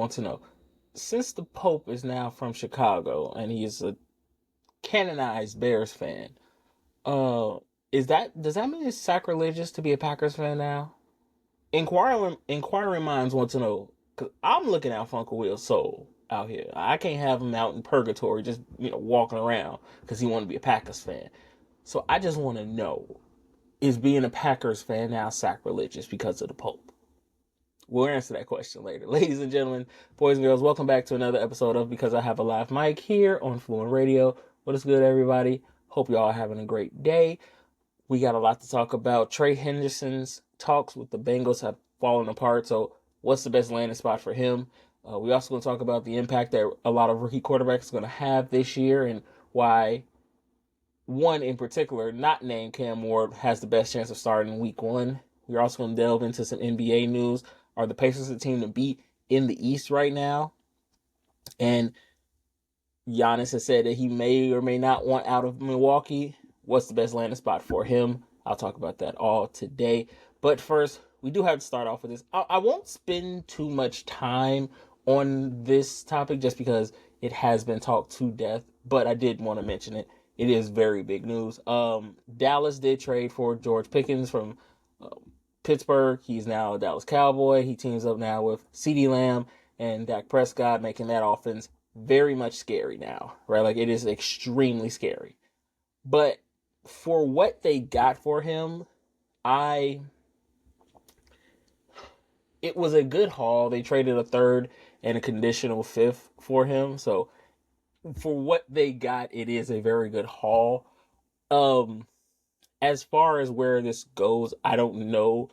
wants to know, since the Pope is now from Chicago and he is a canonized Bears fan, uh, does that mean it's sacrilegious to be a Packers fan now? Inquiring minds want to know, because I'm looking out for Uncle Will's soul out here. I can't have him out in purgatory just walking around because he want to be a Packers fan. So I just want to know, is being a Packers fan now sacrilegious because of the Pope? We'll answer that question later. Ladies and gentlemen, boys and girls, welcome back to another episode of Because I Have a Live Mic here on Fluent Radio. What is good, everybody? Hope y'all are having a great day. We got a lot to talk about. Trey Hendrickson's talks with the Bengals have fallen apart, so what's the best landing spot for him? We also going to talk about the impact that a lot of rookie quarterbacks are going to have this year and why one in particular, not named Cam Ward, has the best chance of starting in week one. We're also going to delve into some NBA news. Are the Pacers the team to beat in the East right now? And Giannis has said that he may or may not want out of Milwaukee. What's the best landing spot for him? I'll talk about that all today. But first, we do have to start off with this. I won't spend too much time on this topic just because it has been talked to death, but I did want to mention it. It is very big news. Dallas did trade for George Pickens from Pittsburgh. He's now a Dallas Cowboy. He teams up now with CeeDee Lamb and Dak Prescott, making that offense very much scary now, right? Like, it is extremely scary. But for what they got for him, it was a good haul. They traded a third and a conditional fifth for him. So for what they got, it is a very good haul. As far as where this goes, I don't know.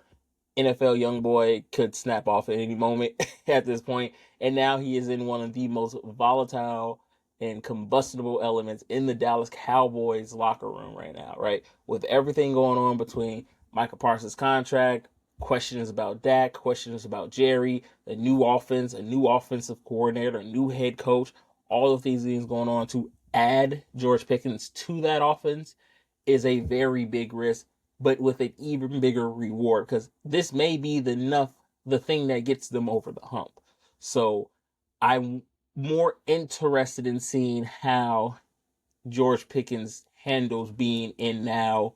NFL YoungBoy could snap off at any moment at this point, and now he is in one of the most volatile and combustible elements in the Dallas Cowboys locker room right now, right? With everything going on between Micah Parsons' contract, questions about Dak, questions about Jerry, the new offense, a new offensive coordinator, a new head coach, all of these things going on. To add George Pickens to that offense is a very big risk, but with an even bigger reward, because this may be the thing that gets them over the hump. So I'm more interested in seeing how George Pickens handles being in now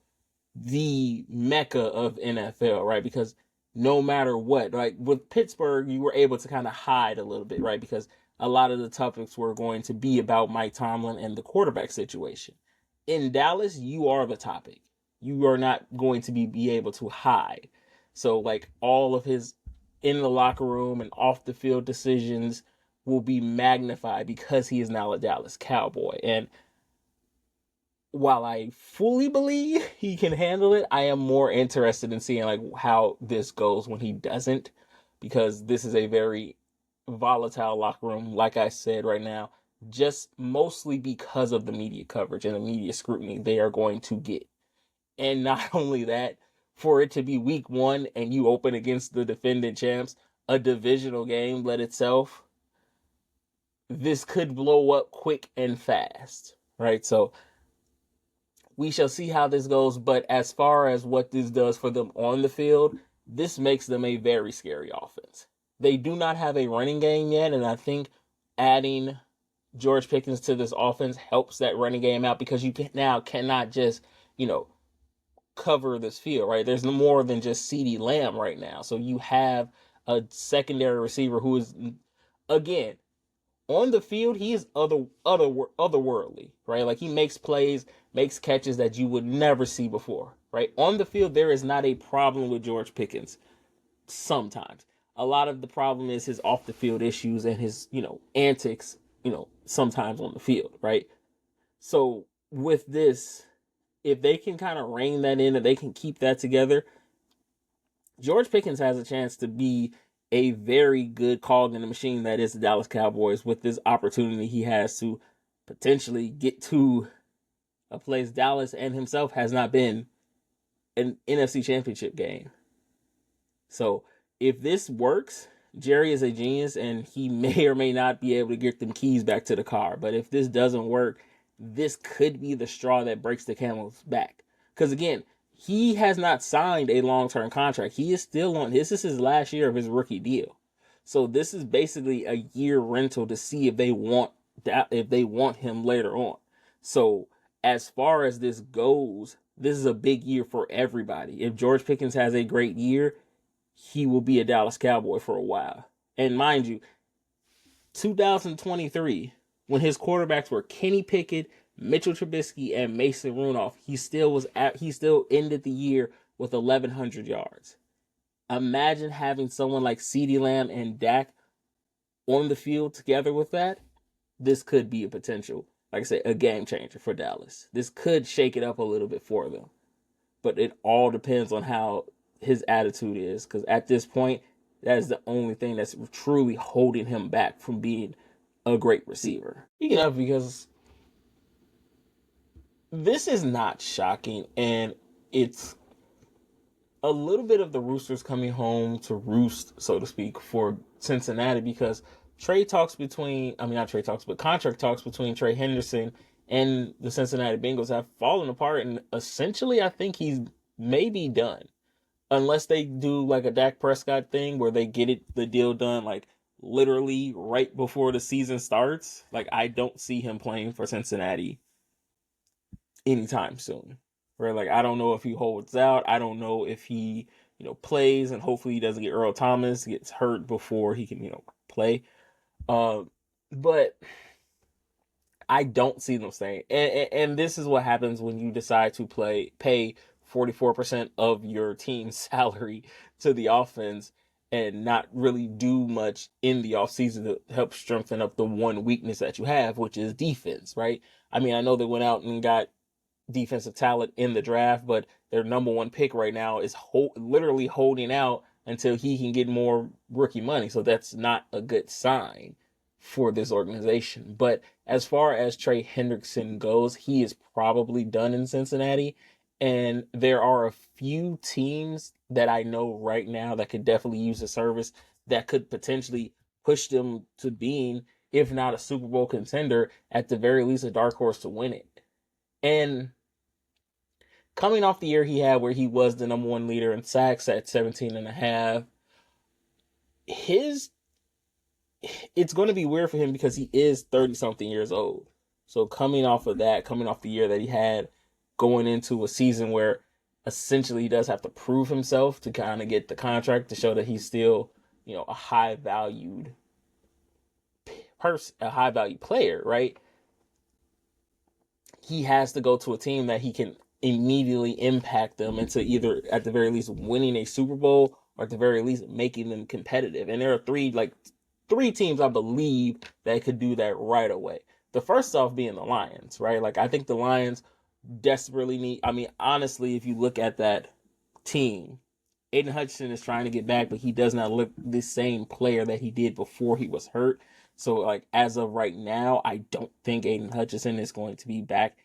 the mecca of NFL, right? Because no matter what, like with Pittsburgh, you were able to kind of hide a little bit, right? Because a lot of the topics were going to be about Mike Tomlin and the quarterback situation. In Dallas, you are the topic. You are not going to be able to hide. So, like, all of his in the locker room and off the field decisions will be magnified because he is now a Dallas Cowboy. And while I fully believe he can handle it, I am more interested in seeing like how this goes when he doesn't, because this is a very volatile locker room, like I said right now, just mostly because of the media coverage and the media scrutiny they are going to get. And not only that, for it to be week one and you open against the defending champs, a divisional game let itself, this could blow up quick and fast, right? So we shall see how this goes. But as far as what this does for them on the field, this makes them a very scary offense. They do not have a running game yet, and I think adding George Pickens to this offense helps that running game out, because you cannot just, cover this field, right? There's no more than just CeeDee Lamb right now. So you have a secondary receiver who is, again, on the field, he is otherworldly, right? Like, he makes plays, makes catches that you would never see before, right? On the field, there is not a problem with George Pickens sometimes. A lot of the problem is his off the field issues and his, antics, sometimes on the field, right? So with this, if they can kind of rein that in and they can keep that together, George Pickens has a chance to be a very good cog in the machine that is the Dallas Cowboys, with this opportunity he has to potentially get to a place Dallas and himself has not been, an NFC Championship game. So if this works, Jerry is a genius and he may or may not be able to get them keys back to the car. But if this doesn't work, this could be the straw that breaks the camel's back. Because again, he has not signed a long-term contract. He is still on, this is his last year of his rookie deal. So this is basically a year rental to see if they want him later on. So as far as this goes, this is a big year for everybody. If George Pickens has a great year, he will be a Dallas Cowboy for a while. And mind you, 2023, when his quarterbacks were Kenny Pickett, Mitchell Trubisky, and Mason Rudolph, he still ended the year with 1,100 yards. Imagine having someone like CeeDee Lamb and Dak on the field together with that. This could be a potential, like I said, a game changer for Dallas. This could shake it up a little bit for them. But it all depends on how his attitude is, because at this point, that is the only thing that's truly holding him back from being a great receiver. Speaking of, because this is not shocking, and it's a little bit of the Roosters coming home to roost, so to speak, for Cincinnati, because contract talks between Trey Hendrickson and the Cincinnati Bengals have fallen apart, and essentially I think he's maybe done. Unless they do like a Dak Prescott thing where they get the deal done like literally right before the season starts. Like, I don't see him playing for Cincinnati anytime soon. Where, like, I don't know if he holds out. I don't know if he, plays, and hopefully he doesn't get Earl Thomas, gets hurt before he can, play. But I don't see them staying. And this is what happens when you decide to pay 44% of your team's salary to the offense and not really do much in the offseason to help strengthen up the one weakness that you have, which is defense, right? I mean, I know they went out and got defensive talent in the draft, but their number one pick right now is literally holding out until he can get more rookie money. So that's not a good sign for this organization. But as far as Trey Hendrickson goes, he is probably done in Cincinnati. And there are a few teams that I know right now that could definitely use the service, that could potentially push them to being, if not a Super Bowl contender, at the very least a dark horse to win it. And coming off the year he had where he was the number one leader in sacks at 17 and a half, it's going to be weird for him because he is 30 something years old. So coming off the year that he had, going into a season where essentially he does have to prove himself to kind of get the contract to show that he's still, a high valued player, right? He has to go to a team that he can immediately impact them into either at the very least winning a Super Bowl or at the very least making them competitive. And there are three teams I believe that could do that right away. The first off being the Lions, right? Like, I think the Lions desperately need, honestly, if you look at that team, Aiden Hutchinson is trying to get back, but he does not look the same player that he did before he was hurt. So, like, as of right now, I don't think Aiden Hutchinson is going to be back,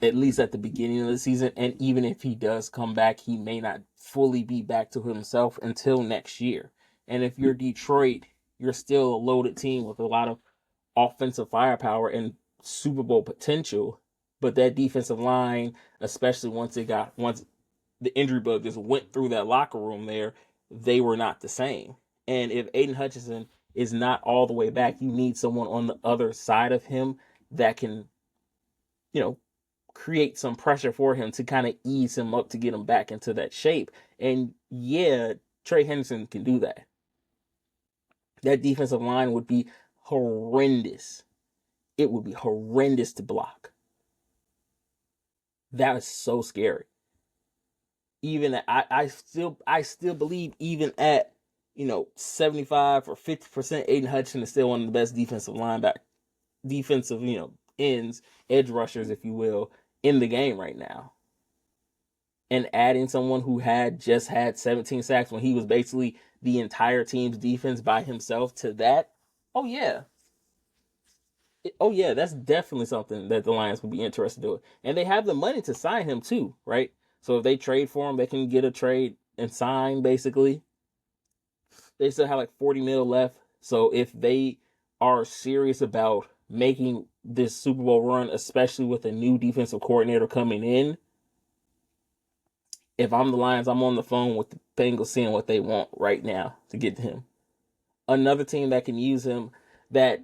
at least at the beginning of the season. And even if he does come back, he may not fully be back to himself until next year. And if you're Detroit, you're still a loaded team with a lot of offensive firepower and Super Bowl potential. But that defensive line, especially once the injury bug just went through that locker room there, they were not the same. And if Aiden Hutchinson is not all the way back, you need someone on the other side of him that can, create some pressure for him to kind of ease him up to get him back into that shape. And yeah, Trey Hendrickson can do that. That defensive line would be horrendous. It would be horrendous to block. That is so scary. Even I still believe even at 75 or 50%, Aiden Hutchinson is still one of the best defensive ends, edge rushers, if you will, in the game right now. And adding someone who just had 17 sacks when he was basically the entire team's defense by himself to that, oh yeah, that's definitely something that the Lions would be interested in doing. And they have the money to sign him too, right? So if they trade for him, they can get a trade and sign, basically. They still have like 40 mil left. So if they are serious about making this Super Bowl run, especially with a new defensive coordinator coming in, if I'm the Lions, I'm on the phone with the Bengals seeing what they want right now to get to him. another team that can use him, that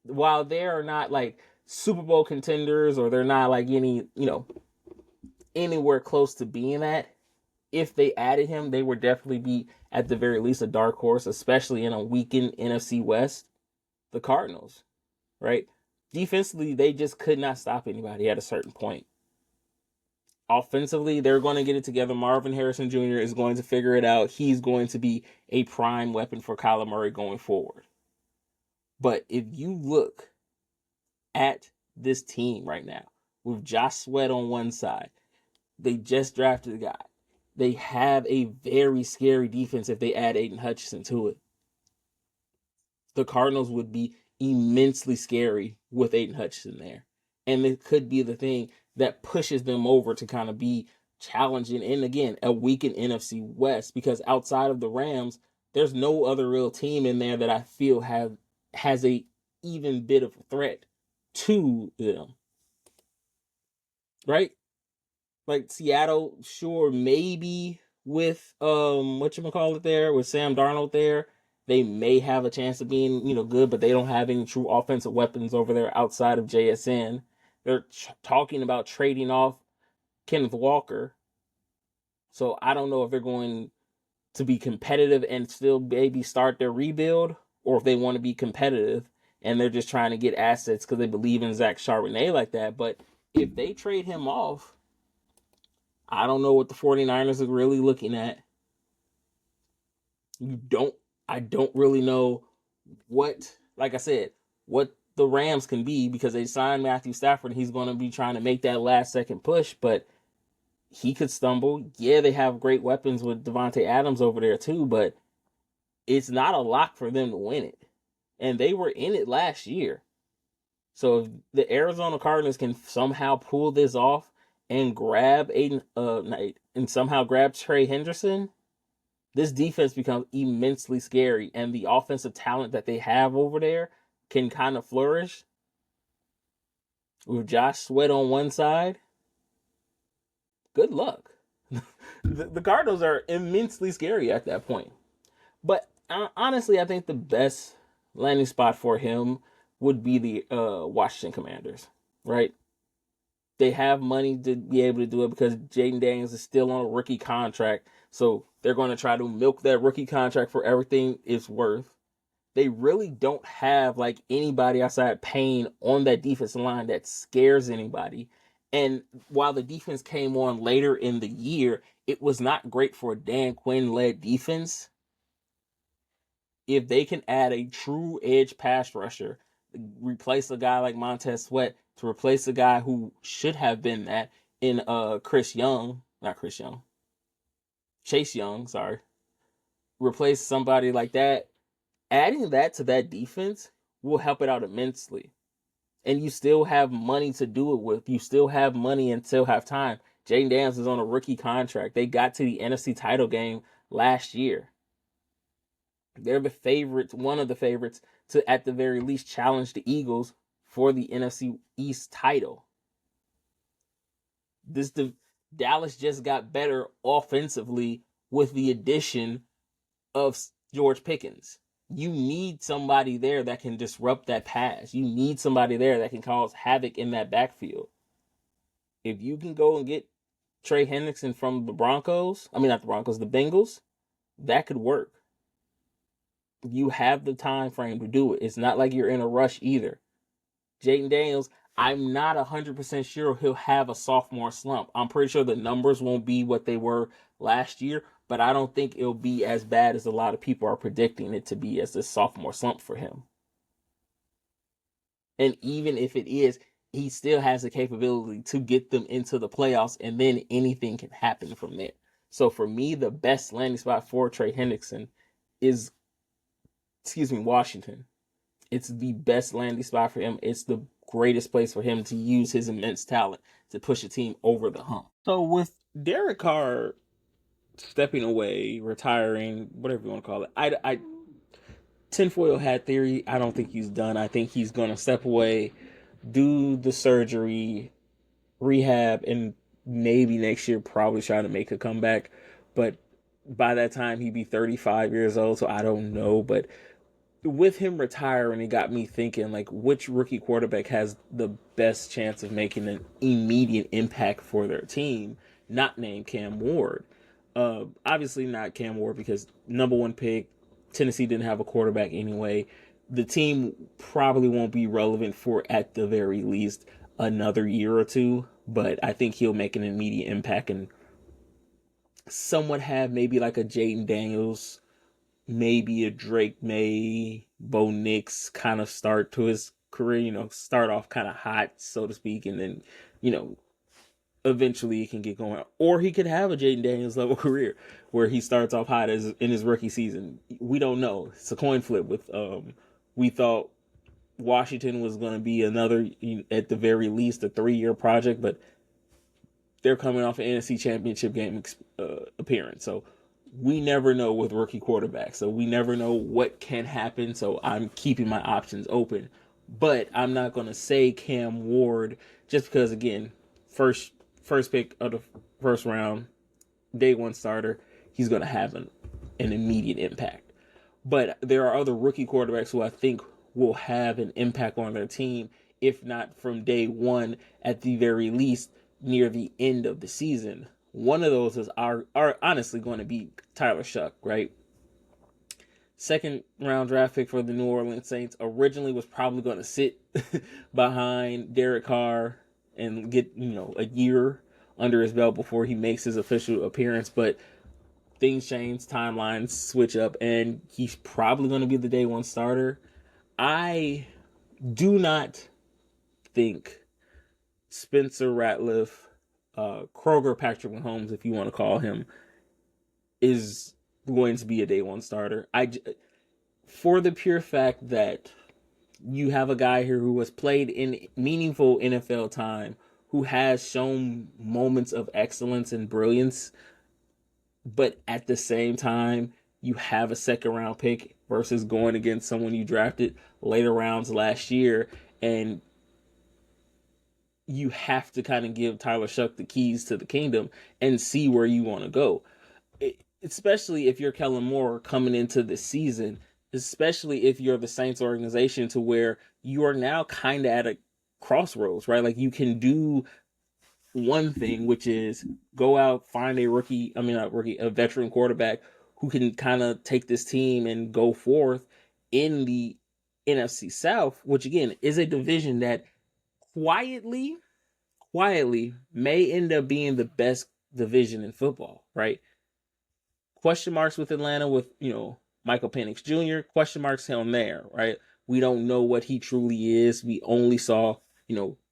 while they are not like Super Bowl contenders, or they're not like anywhere close to being that, if they added him, they would definitely be at the very least a dark horse, especially in a weakened NFC West. The Cardinals, right? Defensively, they just could not stop anybody at a certain point. Offensively, they're going to get it together. Marvin Harrison Jr. is going to figure it out. He's going to be a prime weapon for Kyler Murray going forward. But if you look at this team right now, with Josh Sweat on one side, they just drafted a guy. They have a very scary defense if they add Aiden Hutchinson to it. The Cardinals would be immensely scary with Aiden Hutchinson there. And it could be the thing that pushes them over to kind of be challenging, and again, a weakened NFC West, because outside of the Rams, there's no other real team in there that I feel has a even bit of a threat to them. Right? Like Seattle, sure, maybe with whatchamacallit there, with Sam Darnold there, they may have a chance of being, good, but they don't have any true offensive weapons over there outside of JSN. They're talking about trading off Kenneth Walker. So I don't know if they're going to be competitive and still maybe start their rebuild, or if they want to be competitive and they're just trying to get assets because they believe in Zach Charbonnet like that. But if they trade him off, I don't know what the 49ers are really looking at. I don't really know what, like I said, what the Rams can be, because they signed Matthew Stafford. He's going to be trying to make that last second push, but he could stumble. Yeah, they have great weapons with Devontae Adams over there too, but it's not a lock for them to win it. And they were in it last year. So if the Arizona Cardinals can somehow pull this off and grab and somehow grab Trey Hendrickson, this defense becomes immensely scary, and the offensive talent that they have over there can kind of flourish. With Josh Sweat on one side, good luck. The Cardinals are immensely scary at that point. But honestly, I think the best landing spot for him would be the Washington Commanders, right? They have money to be able to do it because Jaden Daniels is still on a rookie contract. So they're going to try to milk that rookie contract for everything it's worth. They really don't have like anybody outside Payne on that defensive line that scares anybody. And while the defense came on later in the year, it was not great for a Dan Quinn-led defense. If they can add a true edge pass rusher, replace a guy like Montez Sweat, to replace a guy who should have been that in Chase Young, sorry. Replace somebody like that. Adding that to that defense will help it out immensely. And you still have money to do it with. You still have money and still have time. Jaden Daniels is on a rookie contract. They got to the NFC title game last year. They're the favorites, one of the favorites, to at the very least challenge the Eagles for the NFC East title. Dallas just got better offensively with the addition of George Pickens. You need somebody there that can disrupt that pass. You need somebody there that can cause havoc in that backfield. If you can go and get Trey Hendrickson from the Bengals, that could work. You have the time frame to do it. It's not like you're in a rush either. Jaden Daniels, I'm not 100% sure he'll have a sophomore slump. I'm pretty sure the numbers won't be what they were last year, but I don't think it'll be as bad as a lot of people are predicting it to be as this sophomore slump for him. And even if it is, he still has the capability to get them into the playoffs, and then anything can happen from there. So for me, the best landing spot for Trey Hendrickson is, Washington. It's the best landing spot for him. It's the greatest place for him to use his immense talent to push a team over the hump. So with Derek Carr stepping away, retiring, whatever you want to call it, I tinfoil hat theory, I don't think he's done. I think he's going to step away, do the surgery, rehab, and maybe next year probably try to make a comeback. But by that time he'd be 35 years old, so I don't know. But with him retiring, it got me thinking, like, which rookie quarterback has the best chance of making an immediate impact for their team, not named Cam Ward. Obviously not Cam Ward, because number one pick, Tennessee didn't have a quarterback anyway. The team probably won't be relevant for, at the very least, another year or two, but I think he'll make an immediate impact and somewhat have maybe like a Jaden Daniels, maybe a Drake May, Bo Nix kind of start to his career, start off kind of hot, so to speak, and then, you know, eventually he can get going. Or he could have a Jaden Daniels level career where he starts off hot as in his rookie season. We don't know. It's a coin flip with we thought Washington was going to be another, at the very least, a 3-year project, but they're coming off an NFC Championship game appearance. So we never know with rookie quarterbacks. So we never know what can happen. So I'm keeping my options open. But I'm not going to say Cam Ward just because, again, first pick of the first round, day one starter, he's going to have an immediate impact. But there are other rookie quarterbacks who I think will have an impact on their team, if not from day one, at the very least, near the end of the season. One of those is are honestly going to be Tyler Shuck, right? Second round draft pick for the New Orleans Saints. Originally was probably going to sit behind Derek Carr and get, a year under his belt before he makes his official appearance, but things change, timelines switch up, and he's probably going to be the day one starter. I do not think Spencer Ratliff, Kroger Patrick Mahomes, if you want to call him, is going to be a day one starter. For the pure fact that you have a guy here who has played in meaningful NFL time, who has shown moments of excellence and brilliance, but at the same time, you have a second round pick versus going against someone you drafted later rounds last year, and you have to kind of give Tyler Shuck the keys to the kingdom and see where you want to go. Especially if you're Kellen Moore coming into the season, especially if you're the Saints organization, to where you are now kind of at a crossroads, right? Like, you can do one thing, which is go out, find a veteran quarterback who can kind of take this team and go forth in the NFC South, which again is a division that quietly may end up being the best division in football, right? Question marks with Atlanta with, Michael Penix Jr., question marks on there, right? We don't know what he truly is. We only saw,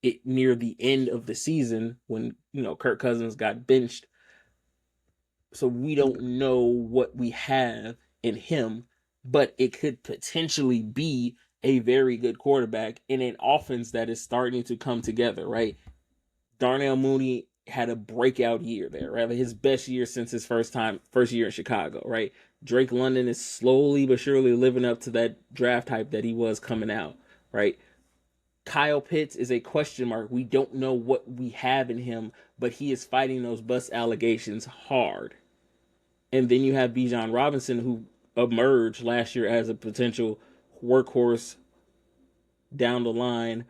it near the end of the season when, Kirk Cousins got benched. So we don't know what we have in him, but it could potentially be a very good quarterback in an offense that is starting to come together, right? Darnell Mooney had a breakout year there, right? Like his best year since his first year in Chicago, right? Drake London is slowly but surely living up to that draft hype that he was coming out, right? Kyle Pitts is a question mark. We don't know what we have in him, but he is fighting those bust allegations hard. And then you have Bijan Robinson, who emerged last year as a potential workhorse down the line,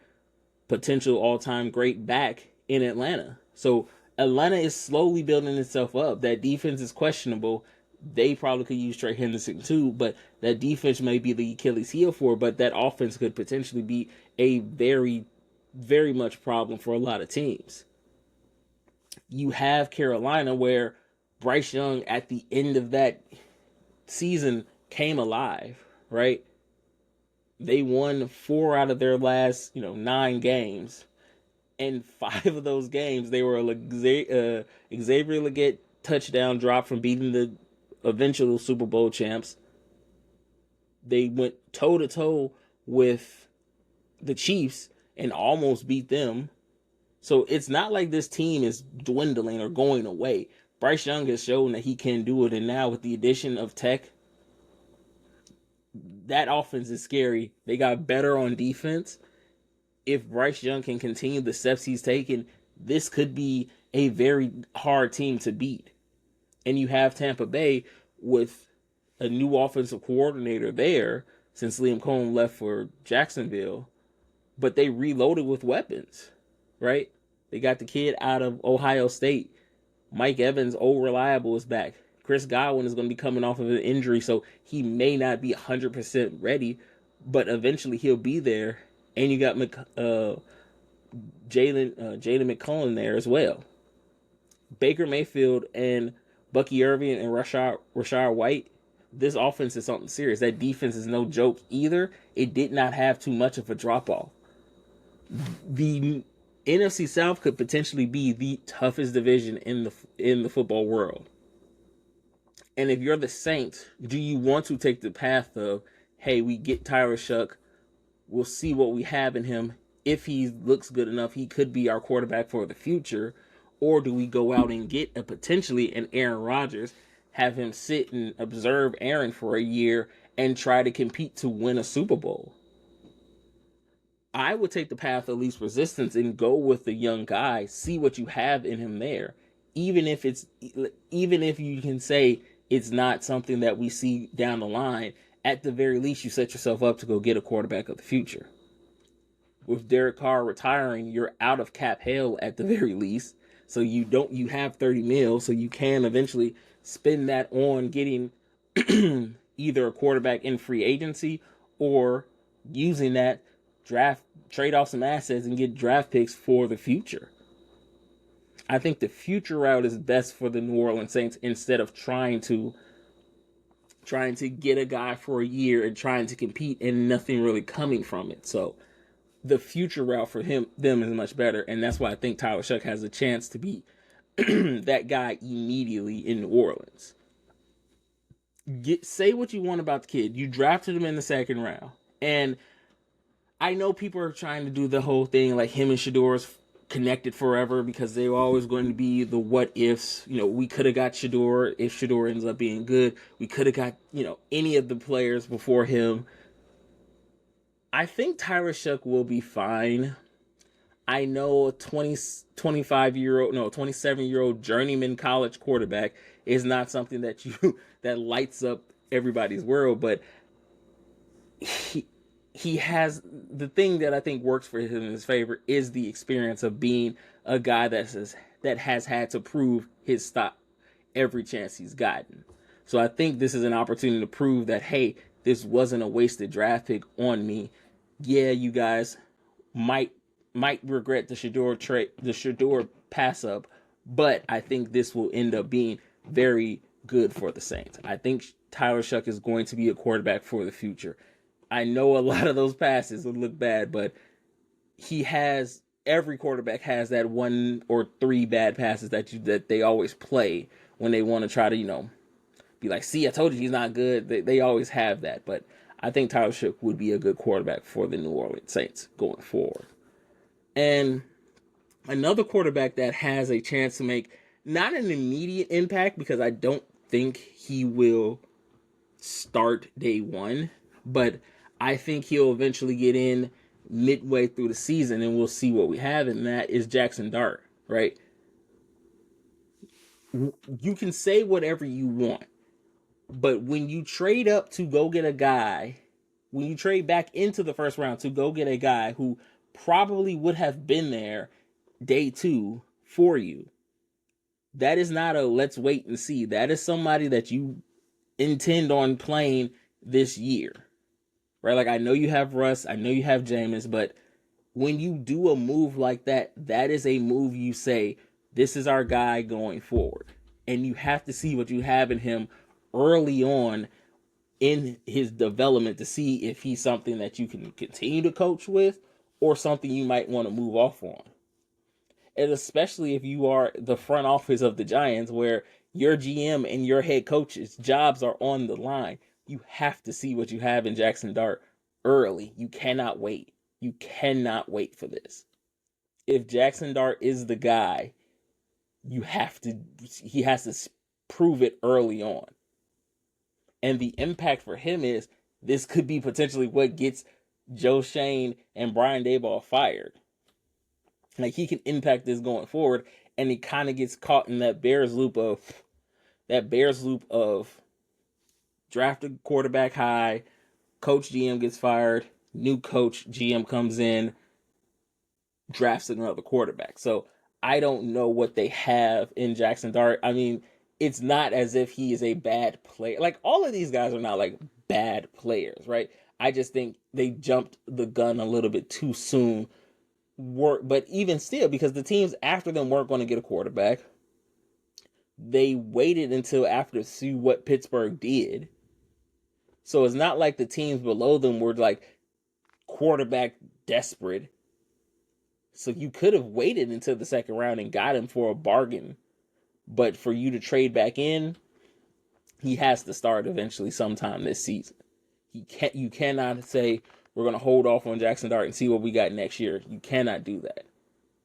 potential all-time great back in Atlanta. So Atlanta is slowly building itself up. That defense is questionable. They probably could use Trey Hendrickson too, but that defense may be the Achilles heel for, but that offense could potentially be a very, very much problem for a lot of teams. You have Carolina, where Bryce Young at the end of that season came alive, right? They won 4 out of their last, 9 games. And 5 of those games, they were Xavier Legette touchdown drop from beating the eventual Super Bowl champs. They went toe-to-toe with the Chiefs and almost beat them. So it's not like this team is dwindling or going away. Bryce Young has shown that he can do it, and now with the addition of Tech, that offense is scary. They got better on defense. If Bryce Young can continue the steps he's taken, this could be a very hard team to beat. And you have Tampa Bay with a new offensive coordinator there since Liam Cohen left for Jacksonville, but they reloaded with weapons, right? They got the kid out of Ohio State. Mike Evans, old reliable, is back. Chris Godwin is going to be coming off of an injury, so he may not be 100% ready, but eventually he'll be there. And you got Jalen McCollum there as well. Baker Mayfield and Bucky Irving and Rashard White, this offense is something serious. That defense is no joke either. It did not have too much of a drop off. The NFC South could potentially be the toughest division in the football world. And if you're the Saints, do you want to take the path of, hey, we get Tyler Shuck, we'll see what we have in him. If he looks good enough, he could be our quarterback for the future. Or do we go out and get potentially an Aaron Rodgers, have him sit and observe Aaron for a year and try to compete to win a Super Bowl? I would take the path of least resistance and go with the young guy, see what you have in him there. Even if you can say it's not something that we see down the line, at the very least you set yourself up to go get a quarterback of the future. With Derek Carr retiring, you're out of cap hell at the very least. So you have 30 mil, so you can eventually spend that on getting either a quarterback in free agency or using that trade off some assets and get draft picks for the future. I think the future route is best for the New Orleans Saints instead of trying to get a guy for a year and trying to compete and nothing really coming from it. So the future route for them is much better, and that's why I think Tyler Shuck has a chance to be that guy immediately in New Orleans. Say what you want about the kid. You drafted him in the second round, and I know people are trying to do the whole thing like him and Shador's connected forever because they were always going to be the what ifs. We could have got Shador if Shador ends up being good. We could have got any of the players before him. I think Tyler Shuck will be fine. I know a 27-year-old journeyman college quarterback is not something that lights up everybody's world, but he has the thing that I think works for him in his favor is the experience of being a guy that has had to prove his stock every chance he's gotten. So I think this is an opportunity to prove that, hey, this wasn't a wasted draft pick on me. Yeah, you guys might regret the Shador pass up, but I think this will end up being very good for the Saints. I think Tyler Shuck is going to be a quarterback for the future. I know a lot of those passes would look bad, but every quarterback has that 1 or 3 bad passes that they always play when they want to try to, be like, see, I told you he's not good. They always have that, but I think Tyler Shuck would be a good quarterback for the New Orleans Saints going forward. And another quarterback that has a chance to make not an immediate impact because I don't think he will start day one, but I think he'll eventually get in midway through the season and we'll see what we have, and that is Jackson Dart, right? You can say whatever you want, but when you trade up to go get a guy, when you trade back into the first round to go get a guy who probably would have been there day 2 for you, that is not a let's wait and see. That is somebody that you intend on playing this year, right? Like, I know you have Russ, I know you have Jameis, but when you do a move like that, that is a move you say, this is our guy going forward. And you have to see what you have in him early on in his development to see if he's something that you can continue to coach with or something you might want to move off on. And especially if you are the front office of the Giants, where your GM and your head coach's jobs are on the line, you have to see what you have in Jackson Dart early. You cannot wait. You cannot wait for this. If Jackson Dart is the guy, he has to prove it early on. And the impact for him is this could be potentially what gets Joe Shane and Brian Daboll fired. Like, he can impact this going forward, and he kind of gets caught in that Bears loop of, that Bears loop of drafted quarterback high, coach GM gets fired, new coach GM comes in, drafts another quarterback. So I don't know what they have in Jackson Dart. I mean, it's not as if he is a bad player. Like, all of these guys are not like bad players, right? I just think they jumped the gun a little bit too soon. But even still, because the teams after them weren't going to get a quarterback, they waited until after to see what Pittsburgh did. So it's not like the teams below them were like quarterback desperate. So you could have waited until the second round and got him for a bargain. But for you to trade back in, he has to start eventually sometime this season. You cannot say we're going to hold off on Jackson Dart and see what we got next year. You cannot do that.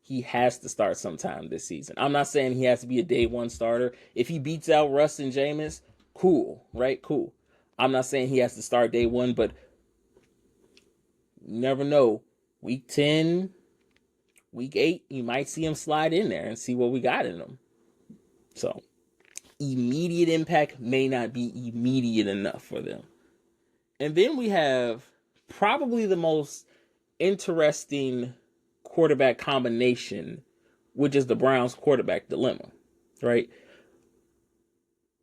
He has to start sometime this season. I'm not saying he has to be a day one starter. If he beats out Russ and Jameis, cool, right? Cool. I'm not saying he has to start day one, but you never know. Week 10, week 8, you might see him slide in there and see what we got in him. So, immediate impact may not be immediate enough for them. And then we have probably the most interesting quarterback combination, which is the Browns quarterback dilemma, right?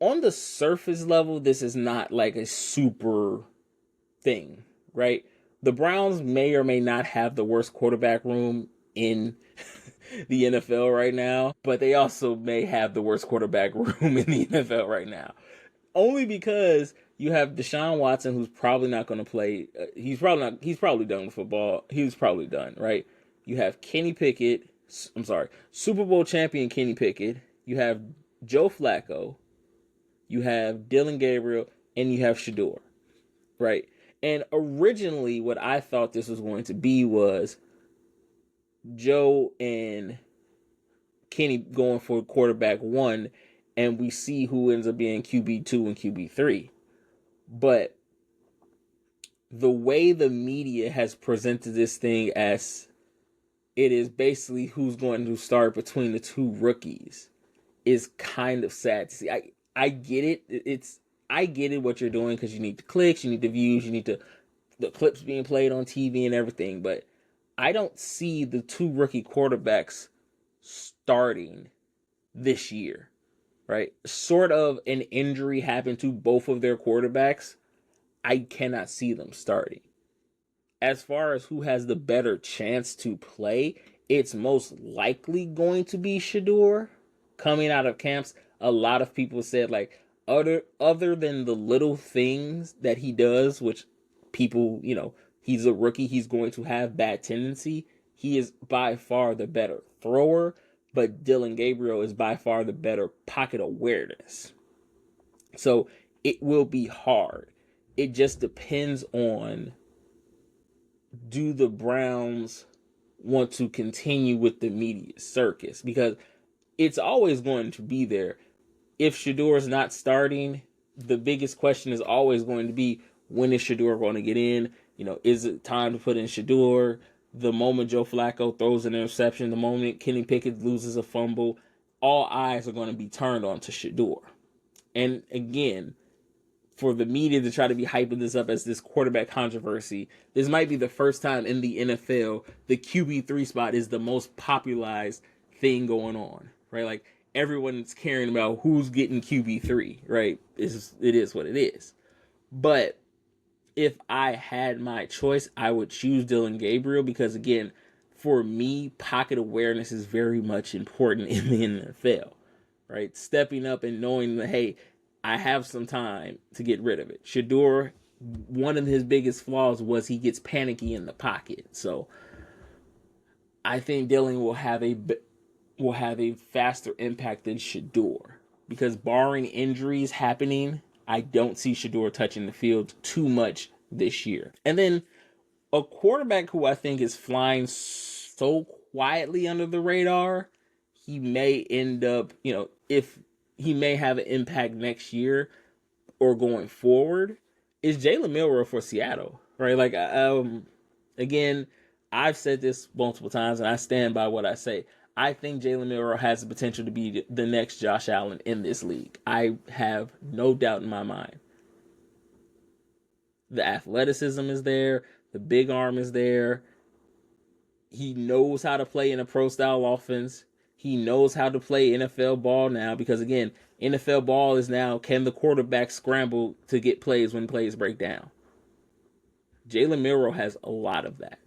On the surface level, this is not like a super thing, right? The Browns may or may not have the worst quarterback room in the NFL right now, but they also may have the worst quarterback room in the NFL right now. Only because you have Deshaun Watson, who's probably not going to play. He's probably done with football. He's probably done, right? You have Super Bowl champion Kenny Pickett. You have Joe Flacco. You have Dylan Gabriel, and you have Shedeur, right? And originally, what I thought this was going to be was Joe and Kenny going for quarterback 1, and we see who ends up being QB2 and QB3. But the way the media has presented this thing as it is basically who's going to start between the two rookies is kind of sad to see. I get it. I get it what you're doing because you need the clicks, you need the views, you need the clips being played on TV and everything. But I don't see the two rookie quarterbacks starting this year, right? Sort of an injury happened to both of their quarterbacks. I cannot see them starting. As far as who has the better chance to play, it's most likely going to be Shedeur. Coming out of camps, a lot of people said, like, other than the little things that he does, which people, he's a rookie, he's going to have bad tendency. He is by far the better thrower, but Dylan Gabriel is by far the better pocket awareness. So it will be hard. It just depends on, do the Browns want to continue with the media circus? Because it's always going to be there. If Shedeur is not starting, the biggest question is always going to be, when is Shedeur going to get in? Is it time to put in Shedeur? The moment Joe Flacco throws an interception, the moment Kenny Pickett loses a fumble, all eyes are going to be turned on to Shedeur. And again, for the media to try to be hyping this up as this quarterback controversy, this might be the first time in the NFL the QB3 spot is the most popularized thing going on, right? Like, everyone's caring about who's getting QB3, right? It is what it is. But if I had my choice, I would choose Dylan Gabriel because, again, for me, pocket awareness is very much important in the NFL, right? Stepping up and knowing that, hey, I have some time to get rid of it. Shedeur, one of his biggest flaws was he gets panicky in the pocket. So I think Dylan will have a faster impact than Shedeur, because barring injuries happening, I don't see Shedeur touching the field too much this year. And then a quarterback who I think is flying so quietly under the radar, he may end up, if he may have an impact next year or going forward, is Jalen Milroe for Seattle, right? Like, again, I've said this multiple times and I stand by what I say. I think Jalen Milroe has the potential to be the next Josh Allen in this league. I have no doubt in my mind. The athleticism is there. The big arm is there. He knows how to play in a pro-style offense. He knows how to play NFL ball now because, again, NFL ball is now, can the quarterback scramble to get plays when plays break down? Jalen Milroe has a lot of that.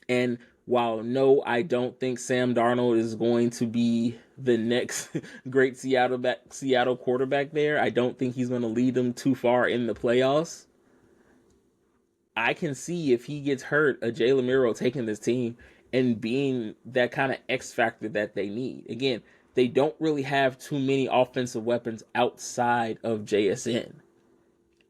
And while no, I don't think Sam Darnold is going to be the next great Seattle quarterback there. I don't think he's going to lead them too far in the playoffs. I can see if he gets hurt, a Jalen Milroe taking this team and being that kind of X factor that they need. Again, they don't really have too many offensive weapons outside of JSN.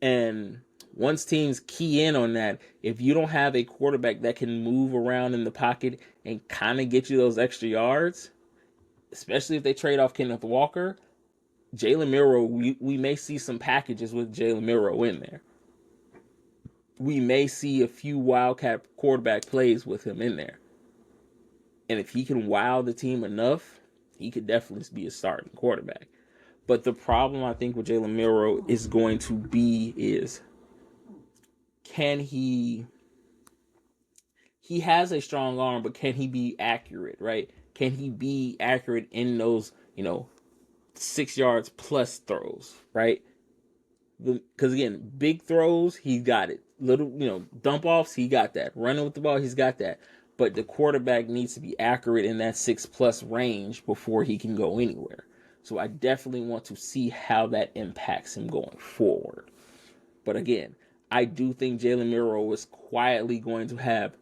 And once teams key in on that, if you don't have a quarterback that can move around in the pocket and kind of get you those extra yards, especially if they trade off Kenneth Walker, Jalen Milroe, we may see some packages with Jalen Milroe in there. We may see a few wildcat quarterback plays with him in there. And if he can wow the team enough, he could definitely be a starting quarterback. But the problem I think with Jalen Milroe is going to be is, can he has a strong arm, but can he be accurate, right? Can he be accurate in those, 6 yards plus throws, right? Because again, big throws, he got it. Little, dump offs, he got that. Running with the ball, he's got that. But the quarterback needs to be accurate in that 6+ range before he can go anywhere. So I definitely want to see how that impacts him going forward. But again, I do think Jalen Milroe is quietly going to have...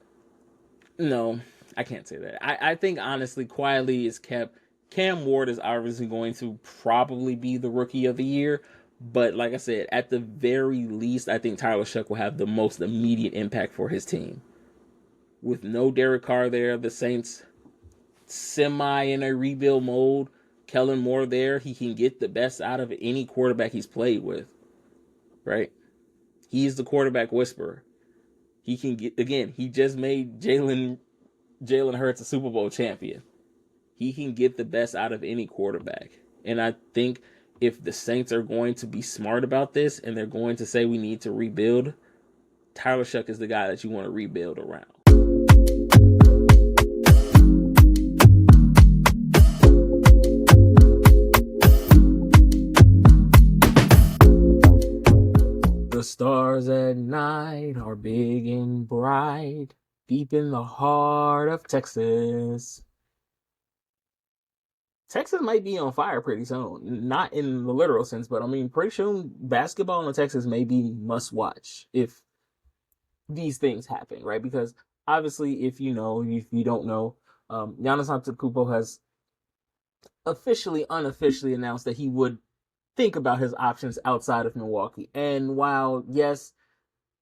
No, I can't say that. I think, honestly, quietly is kept... Cam Ward is obviously going to probably be the rookie of the year. But like I said, at the very least, I think Tyler Shuck will have the most immediate impact for his team. With no Derek Carr there, the Saints semi in a rebuild mode. Kellen Moore there, he can get the best out of any quarterback he's played with, right? He's the quarterback whisperer. He can get, again, he just made Jalen Hurts a Super Bowl champion. He can get the best out of any quarterback. And I think if the Saints are going to be smart about this and they're going to say we need to rebuild, Tyler Shuck is the guy that you want to rebuild around. The stars at night are big and bright, deep in the heart of Texas. Texas might be on fire pretty soon. Not in the literal sense, but I mean, pretty soon basketball in Texas may be must watch if these things happen, right? Because obviously, if you don't know, Giannis Antetokounmpo has unofficially announced that he would think about his options outside of Milwaukee. And while, yes,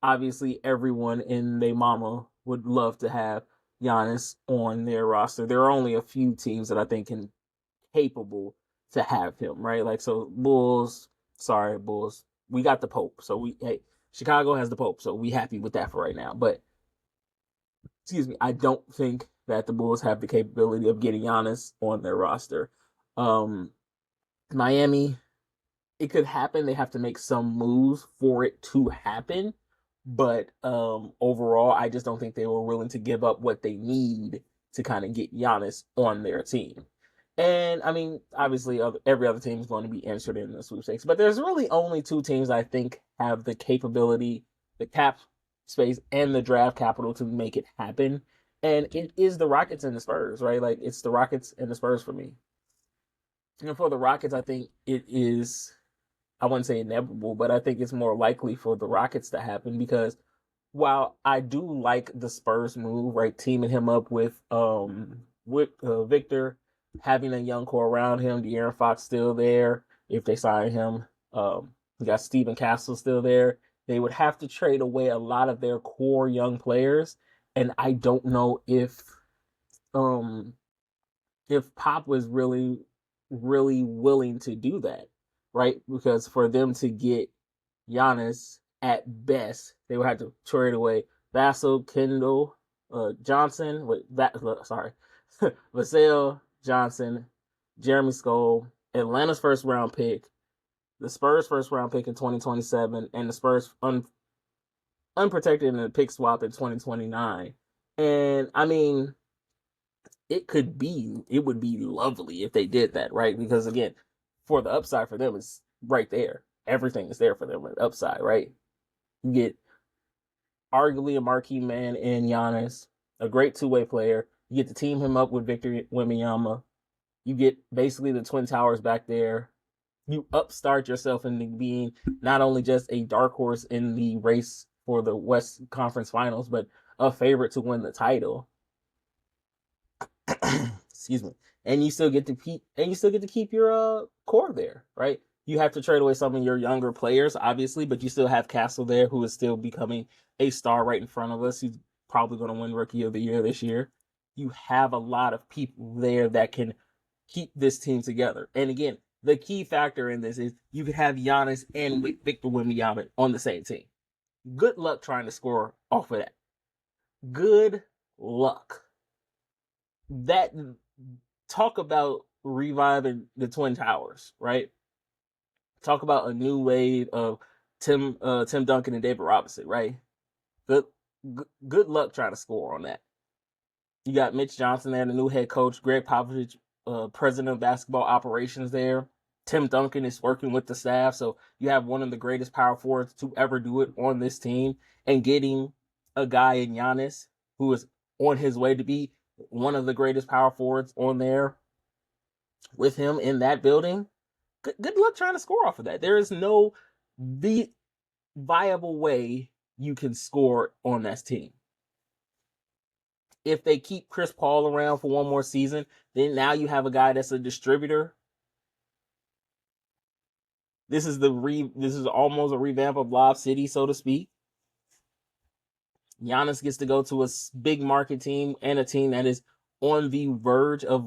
obviously everyone in their mama would love to have Giannis on their roster, there are only a few teams that I think can capable to have him, right? Like, so Bulls, we got the Pope. So Chicago has the Pope, so we happy with that for right now. But, I don't think that the Bulls have the capability of getting Giannis on their roster. Miami, it could happen. They have to make some moves for it to happen. But overall, I just don't think they were willing to give up what they need to kind of get Giannis on their team. And, I mean, obviously, every other team is going to be entered in the sweepstakes. But there's really only two teams I think have the capability, the cap space, and the draft capital to make it happen. And it is the Rockets and the Spurs, right? Like, it's the Rockets and the Spurs for me. And for the Rockets, I think it is, I wouldn't say inevitable, but I think it's more likely for the Rockets to happen because while I do like the Spurs move, right, teaming him up with Victor, having a young core around him, De'Aaron Fox still there. If they sign him, we got Stephen Castle still there. They would have to trade away a lot of their core young players, and I don't know if Pop was really, really willing to do that, right? Because for them to get Giannis at best, they would have to trade away Vassell, Kendall, Johnson. Vassell Johnson, Jeremy Skoll, Atlanta's first round pick, the Spurs first round pick in 2027, and the Spurs unprotected in a pick swap in 2029. And I mean, it would be lovely if they did that, right? Because again, for the upside for them is right there. Everything is there for them, the upside, right? You get arguably a marquee man in Giannis, a great two-way player. You get to team him up with Victor Wembanyama. You get basically the Twin Towers back there. You upstart yourself into being not only just a dark horse in the race for the West Conference Finals, but a favorite to win the title. Excuse me. And you still get to keep your core there, right? You have to trade away some of your younger players, obviously, but you still have Castle there, who is still becoming a star right in front of us. He's probably going to win Rookie of the Year this year. You have a lot of people there that can keep this team together. And again, the key factor in this is you could have Giannis and Victor Wembanyama on the same team. Good luck trying to score off of that. Good luck. That, talk about reviving the Twin Towers, right? Talk about a new wave of Tim Duncan and David Robinson, right? Good luck trying to score on that. You got Mitch Johnson there, the new head coach, Greg Popovich, president of basketball operations there. Tim Duncan is working with the staff, so you have one of the greatest power forwards to ever do it on this team, and getting a guy in Giannis who is on his way to be one of the greatest power forwards on there with him in that building. Good luck trying to score off of that. There is no viable way you can score on that team. If they keep Chris Paul around for one more season, then now you have a guy that's a distributor. This is almost a revamp of Lob City, so to speak. Giannis gets to go to a big market team and a team that is on the verge of,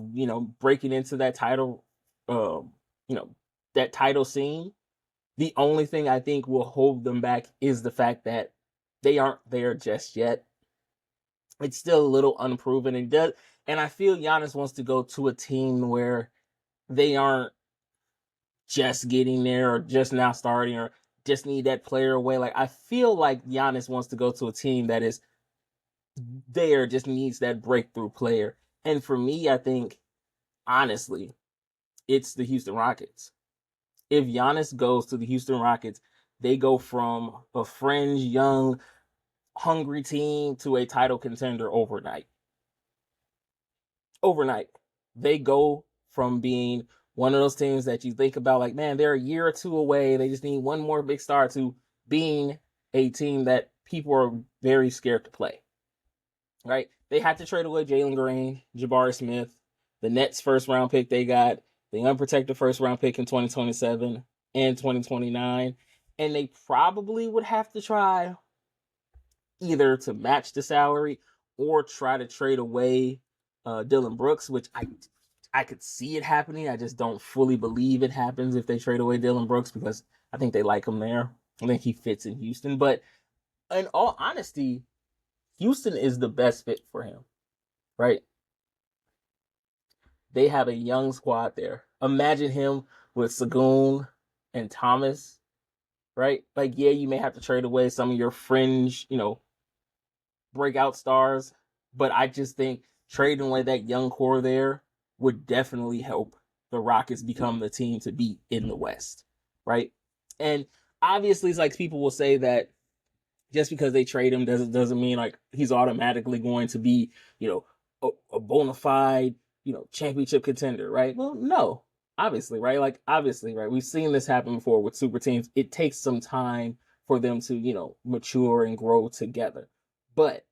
breaking into that title, that title scene. The only thing I think will hold them back is the fact that they aren't there just yet. It's still a little unproven, and I feel Giannis wants to go to a team where they aren't just getting there or just now starting or just need that player away. Like, I feel like Giannis wants to go to a team that is there, just needs that breakthrough player. And for me, I think, honestly, it's the Houston Rockets. If Giannis goes to the Houston Rockets, they go from a fringe, young, hungry team to a title contender overnight. They go from being one of those teams that you think about like, man, they're a year or two away, they just need one more big star, to being a team that people are very scared to play. Right? They had to trade away Jalen Green, Jabari Smith, the Nets first round pick they got, the unprotected first round pick in 2027 and 2029. And they probably would have to try either to match the salary or try to trade away Dillon Brooks, which I could see it happening. I just don't fully believe it happens if they trade away Dillon Brooks, because I think they like him there. I think he fits in Houston. But in all honesty, Houston is the best fit for him, right? They have a young squad there. Imagine him with Sagoon and Thomas, right? Like, yeah, you may have to trade away some of your fringe, breakout stars, but I just think trading away that young core there would definitely help the Rockets become the team to beat in the West, right? And obviously, it's like people will say that just because they trade him doesn't mean like he's automatically going to be, a bona fide, championship contender, right? Well, no, obviously, right? Right? We've seen this happen before with super teams. It takes some time for them to, mature and grow together. But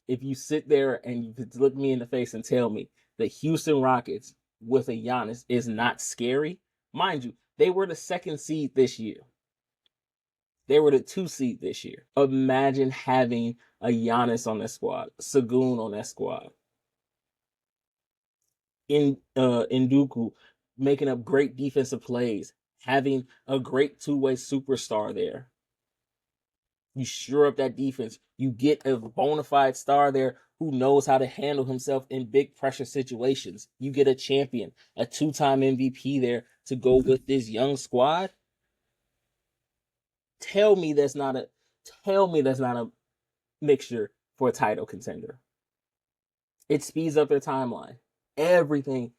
if you sit there and you could look me in the face and tell me the Houston Rockets with a Giannis is not scary, mind you, they were the second seed this year. They were the 2 seed this year. Imagine having a Giannis on that squad, Sagoon on that squad, Nduku making up great defensive plays, having a great two-way superstar there. You shore up that defense. You get a bona fide star there who knows how to handle himself in big pressure situations. You get a champion, a 2-time MVP there to go with this young squad. Tell me that's not a mixture for a title contender. It speeds up their timeline. Everything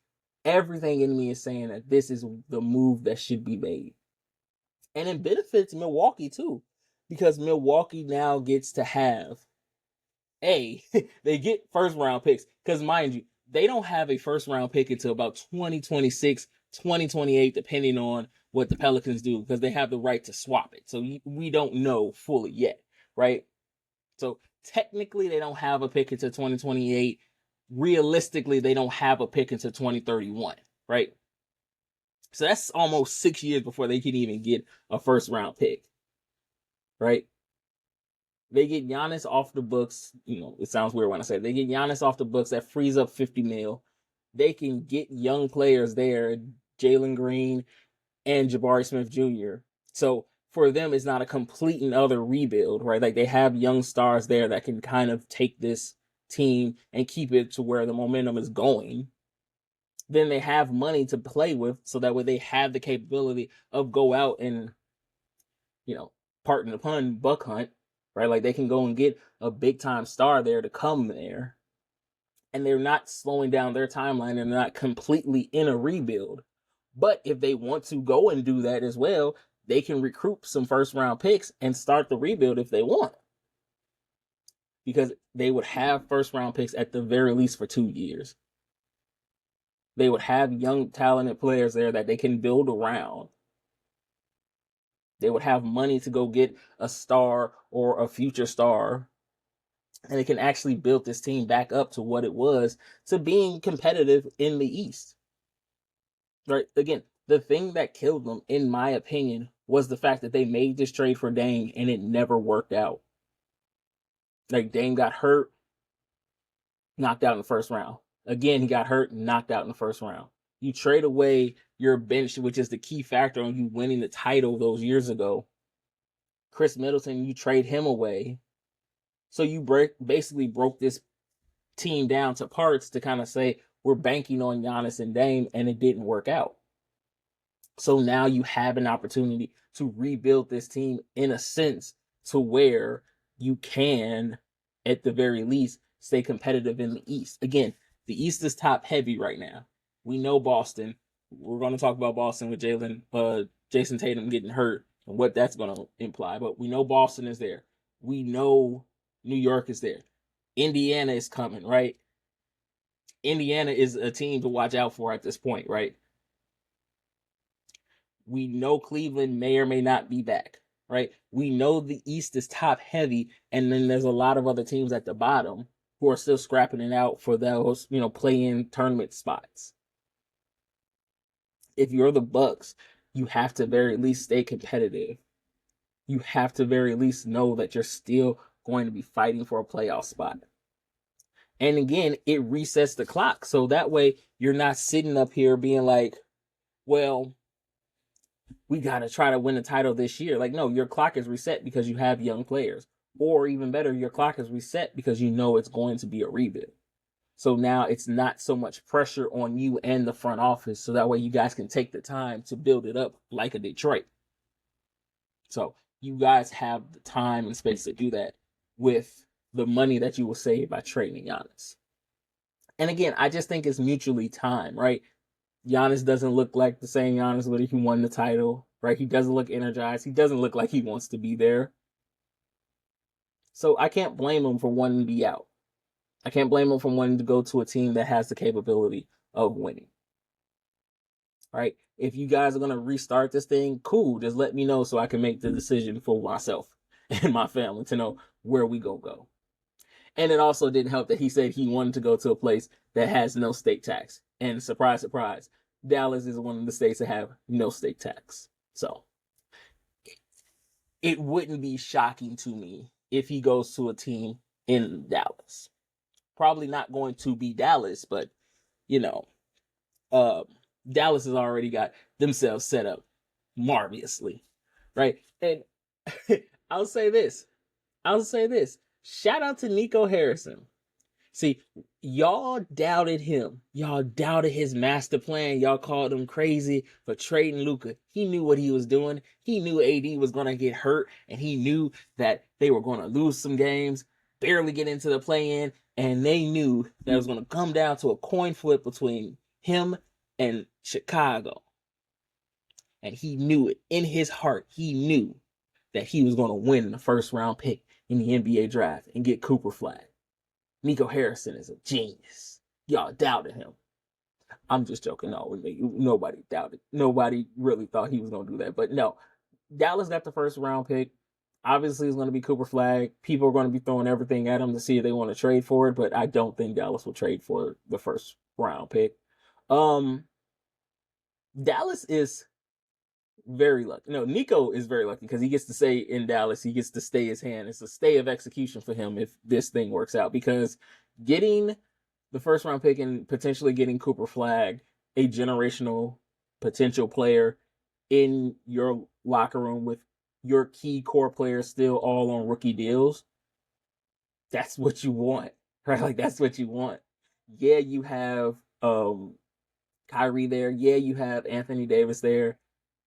in me is saying that this is the move that should be made. And it benefits Milwaukee too, because Milwaukee now gets to have they get first round picks. Because mind you, they don't have a first round pick until about 2026, 2028, depending on what the Pelicans do, because they have the right to swap it. So we don't know fully yet, right? So technically, they don't have a pick until 2028. Realistically, they don't have a pick until 2031, right? So that's almost 6 years before they can even get a first round pick, right? They get Giannis off the books. It sounds weird when I say it. They get Giannis off the books. That frees up $50 million. They can get young players there, Jalen Green and Jabari Smith Jr. So for them, it's not a complete and utter rebuild, right? Like, they have young stars there that can kind of take this team and keep it to where the momentum is going. Then they have money to play with, so that way they have the capability of go out and, pardon the pun, buck hunt, right? Like, they can go and get a big time star there to come there, and they're not slowing down their timeline, and they're not completely in a rebuild. But if they want to go and do that as well, they can recruit some first round picks and start the rebuild if they want, because they would have first round picks at the very least for 2 years. They would have young, talented players there that they can build around. They would have money to go get a star or a future star. And they can actually build this team back up to what it was, to being competitive in the East. Right? Again, the thing that killed them, in my opinion, was the fact that they made this trade for Dame and it never worked out. Like, Dame got hurt, knocked out in the first round. Again, he got hurt, knocked out in the first round. You trade away your bench, which is the key factor on you winning the title those years ago. Chris Middleton, you trade him away. So you basically broke this team down to parts to kind of say, we're banking on Giannis and Dame, and it didn't work out. So now you have an opportunity to rebuild this team in a sense to where you can, at the very least, stay competitive in the East. Again, the East is top heavy right now. We know Boston. We're going to talk about Boston with Jayson Tatum getting hurt and what that's going to imply. But we know Boston is there. We know New York is there. Indiana is coming, right? Indiana is a team to watch out for at this point, right? We know Cleveland may or may not be back, right? We know the East is top heavy, and then there's a lot of other teams at the bottom who are still scrapping it out for those, play-in tournament spots. If you're the Bucks, you have to very least stay competitive. You have to very least know that you're still going to be fighting for a playoff spot. And again, it resets the clock. So that way you're not sitting up here being like, well, we got to try to win the title this year. Like, no, your clock is reset because you have young players. Or even better, your clock is reset because you know it's going to be a rebuild. So now it's not so much pressure on you and the front office. So that way you guys can take the time to build it up like a Detroit. So you guys have the time and space to do that with the money that you will save by trading Giannis. And again, I just think it's mutually time, right? Giannis doesn't look like the same Giannis when he won the title, right? He doesn't look energized. He doesn't look like he wants to be there. So I can't blame him for wanting to be out. I can't blame him for wanting to go to a team that has the capability of winning. Right? If you guys are going to restart this thing, cool. Just let me know so I can make the decision for myself and my family to know where we go. And it also didn't help that he said he wanted to go to a place that has no state tax. And surprise, surprise, Dallas is one of the states that have no state tax. So it wouldn't be shocking to me if he goes to a team in Dallas. Probably not going to be Dallas, but, Dallas has already got themselves set up marvelously, right? And I'll say this. I'll say this. Shout out to Nico Harrison. See, y'all doubted him. Y'all doubted his master plan. Y'all called him crazy for trading Luka. He knew what he was doing. He knew AD was going to get hurt, and he knew that they were going to lose some games, barely get into the play-in, and they knew that it was going to come down to a coin flip between him and Chicago. And he knew it. In his heart, he knew that he was going to win the first round pick in the NBA draft and get Cooper Flag. Nico Harrison is a genius. Y'all doubted him. I'm just joking. No, nobody doubted. Nobody really thought he was going to do that. But no, Dallas got the first round pick. Obviously, it's going to be Cooper Flag. People are going to be throwing everything at him to see if they want to trade for it. But I don't think Dallas will trade for the first round pick. Dallas is very lucky. No, Nico is very lucky because he gets to stay in Dallas. He gets to stay his hand. It's a stay of execution for him if this thing works out, because getting the first round pick and potentially getting Cooper Flag, a generational potential player in your locker room with your key core players still all on rookie deals, that's what you want, right? Like, that's what you want. Yeah, you have Kyrie there. Yeah, you have Anthony Davis there.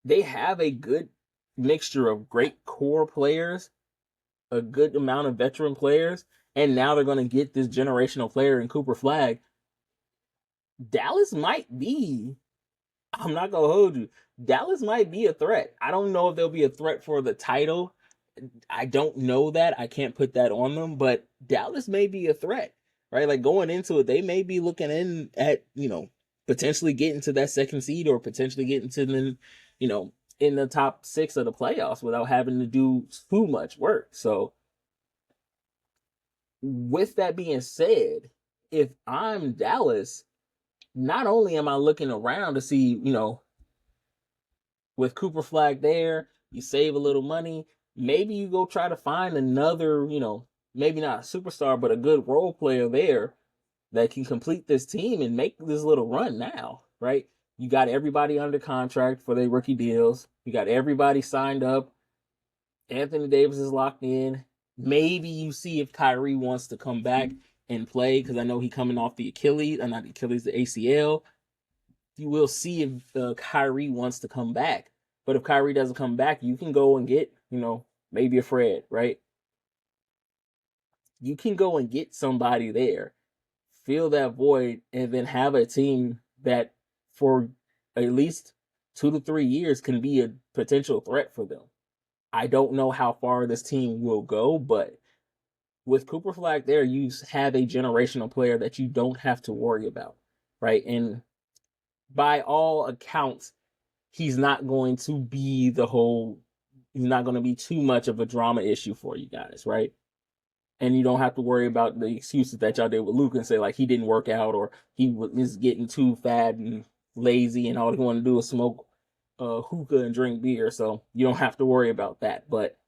They have a good mixture of great core players, a good amount of veteran players, and now they're going to get this generational player in Cooper Flag. Dallas might be, I'm not going to hold you, Dallas might be a threat. I don't know if they'll be a threat for the title. I don't know that. I can't put that on them, but Dallas may be a threat, right? Like, going into it, they may be looking in at, potentially getting to that second seed or potentially getting to the, in the top 6 of the playoffs without having to do too much work. So with that being said, if I'm Dallas, not only am I looking around to see, with Cooper Flag there, you save a little money. Maybe you go try to find another, maybe not a superstar, but a good role player there that can complete this team and make this little run now, right? You got everybody under contract for their rookie deals. You got everybody signed up. Anthony Davis is locked in. Maybe you see if Kyrie wants to come back and play, because I know he's coming off the Achilles, not the Achilles, the ACL. You will see if Kyrie wants to come back. But if Kyrie doesn't come back, you can go and get, maybe a Fred, right? You can go and get somebody there, fill that void, and then have a team that for at least 2 to 3 years can be a potential threat for them. I don't know how far this team will go, but with Cooper Flag there, you have a generational player that you don't have to worry about, right? And by all accounts, he's not going to be he's not going to be too much of a drama issue for you guys, right? And you don't have to worry about the excuses that y'all did with Luke and say, like, he didn't work out or he was getting too fat and lazy and all he wanted to do is smoke hookah and drink beer. So you don't have to worry about that. But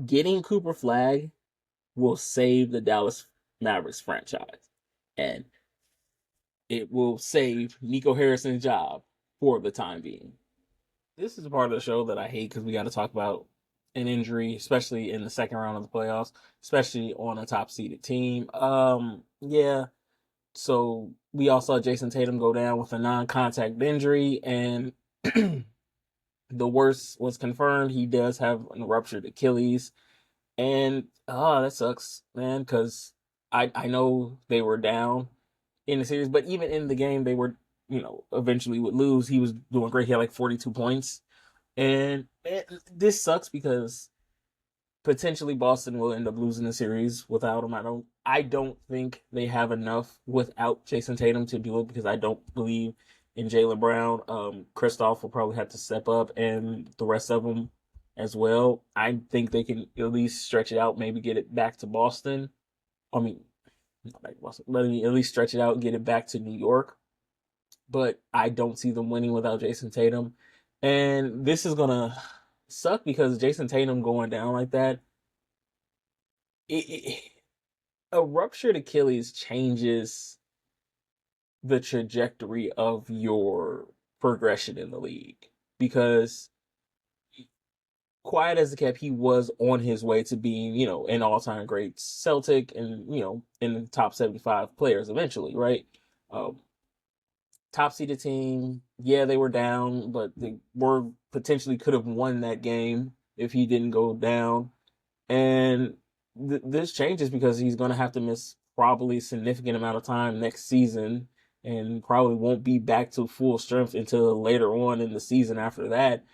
getting Cooper Flag will save the Dallas Mavericks franchise. And it will save Nico Harrison's job for the time being. This is a part of the show that I hate because we got to talk about an injury, especially in the second round of the playoffs, especially on a top seeded team. Yeah. So we all saw Jayson Tatum go down with a non-contact injury, and the worst was confirmed. He does have a ruptured Achilles, and that sucks, man. Because I know they were down in the series, but even in the game, they were, eventually would lose. He was doing great. He had like 42 points. And this sucks because potentially Boston will end up losing the series without him. I don't think they have enough without Jayson Tatum to do it, because I don't believe in Jaylen Brown. Kristoff will probably have to step up, and the rest of them as well. I think they can at least stretch it out, maybe get it back to Boston. I mean, not back to Boston. Let me at least stretch it out and get it back to New York. But I don't see them winning without Jayson Tatum. And this is going to suck because Jayson Tatum going down like that, a ruptured Achilles changes the trajectory of your progression in the league, because quiet as it kept, he was on his way to being, an all-time great Celtic and, in the top 75 players eventually, right? Um, Top seeded team, yeah, they were down, but they were potentially could have won that game if he didn't go down. And this changes because he's going to have to miss probably a significant amount of time next season and probably won't be back to full strength until later on in the season after that.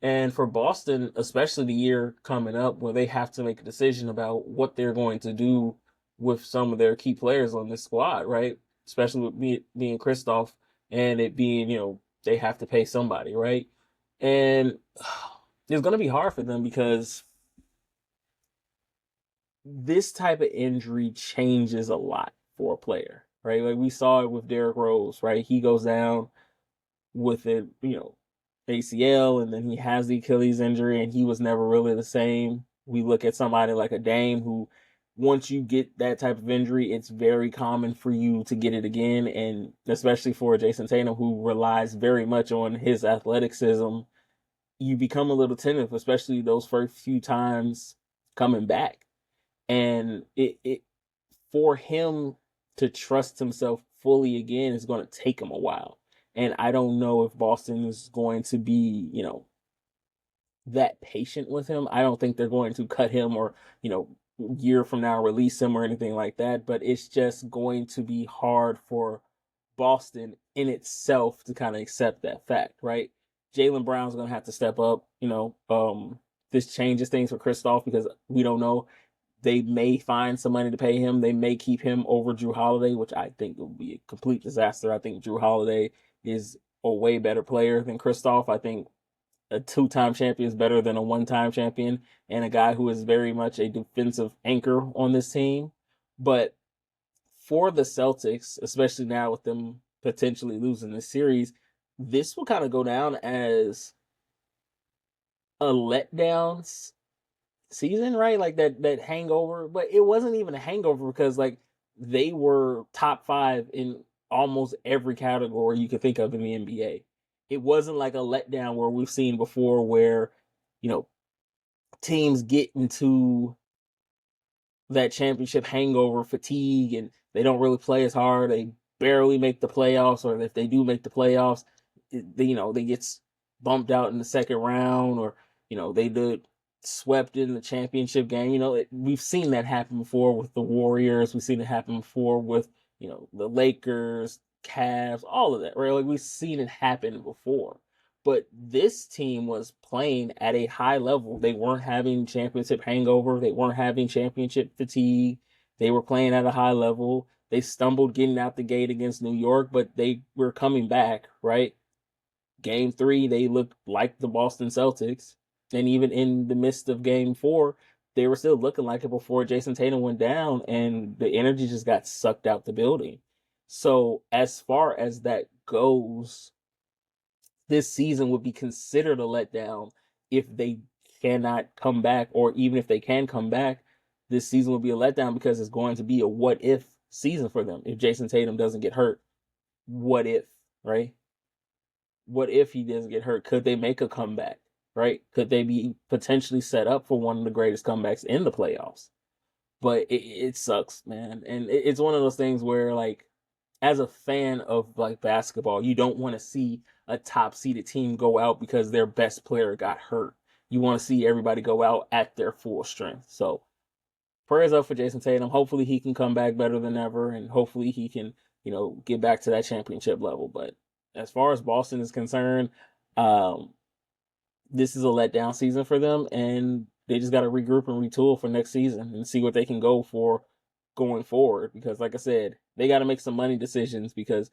And for Boston, especially the year coming up where they have to make a decision about what they're going to do with some of their key players on this squad, right? Especially with being Kristoff and it being, they have to pay somebody, right? And it's going to be hard for them because this type of injury changes a lot for a player, right? Like we saw it with Derrick Rose, right? He goes down with it, ACL, and then he has the Achilles injury, and he was never really the same. We look at somebody like a Dame who, once you get that type of injury, it's very common for you to get it again, and especially for Jayson Tatum, who relies very much on his athleticism, you become a little tentative, especially those first few times coming back. And it for him to trust himself fully again is going to take him a while. And I don't know if Boston is going to be, that patient with him. I don't think they're going to cut him or, year from now release him or anything like that. But it's just going to be hard for Boston in itself to kind of accept that fact, right? Jaylen Brown's going to have to step up. This changes things for Kristoff because we don't know. They may find some money to pay him. They may keep him over Drew Holiday, which I think would be a complete disaster. I think Drew Holiday is a way better player than Kristoff. I think a two-time champion is better than a one-time champion and a guy who is very much a defensive anchor on this team. But for the Celtics, especially now with them potentially losing the series, this will kind of go down as a letdown season, right? Like that hangover, but it wasn't even a hangover because like they were top 5 in almost every category you could think of in the NBA. It wasn't like a letdown where we've seen before where, you know, teams get into that championship hangover fatigue and they don't really play as hard. They barely make the playoffs, or if they do make the playoffs, they get bumped out in the second round, or they did swept in the championship game. We've seen that happen before with the Warriors. We've seen it happen before with the Lakers, Cavs, all of that, right? Like we've seen it happen before. But this team was playing at a high level. They weren't having championship hangover. They weren't having championship fatigue. They were playing at a high level. They stumbled getting out the gate against New York, but they were coming back, right? Game 3, they looked like the Boston Celtics. And even in the midst of game 4, they were still looking like it before Jayson Tatum went down and the energy just got sucked out the building. So as far as that goes, this season would be considered a letdown if they cannot come back, or even if they can come back, this season will be a letdown because it's going to be a what if season for them. If Jayson Tatum doesn't get hurt, what if, right? What if he doesn't get hurt? Could they make a comeback, right? Could they be potentially set up for one of the greatest comebacks in the playoffs? But it sucks, man. And it's one of those things where, like, as a fan of like basketball, you don't want to see a top seeded team go out because their best player got hurt. You want to see everybody go out at their full strength. So prayers up for Jayson Tatum. Hopefully he can come back better than ever, and hopefully he can, get back to that championship level. But as far as Boston is concerned, um, this is a letdown season for them, and they just got to regroup and retool for next season and see what they can go for going forward. Because, like I said, they got to make some money decisions because